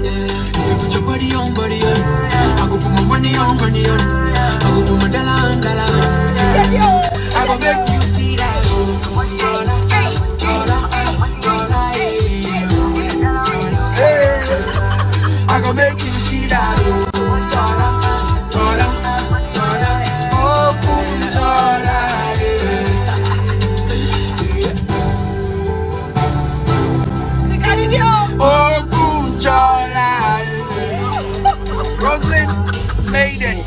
If you put your body on, I go put my money on. I go put my dollar on. I go make you see that. I go make you see that. Oh, Kunjola. Roslyn made it.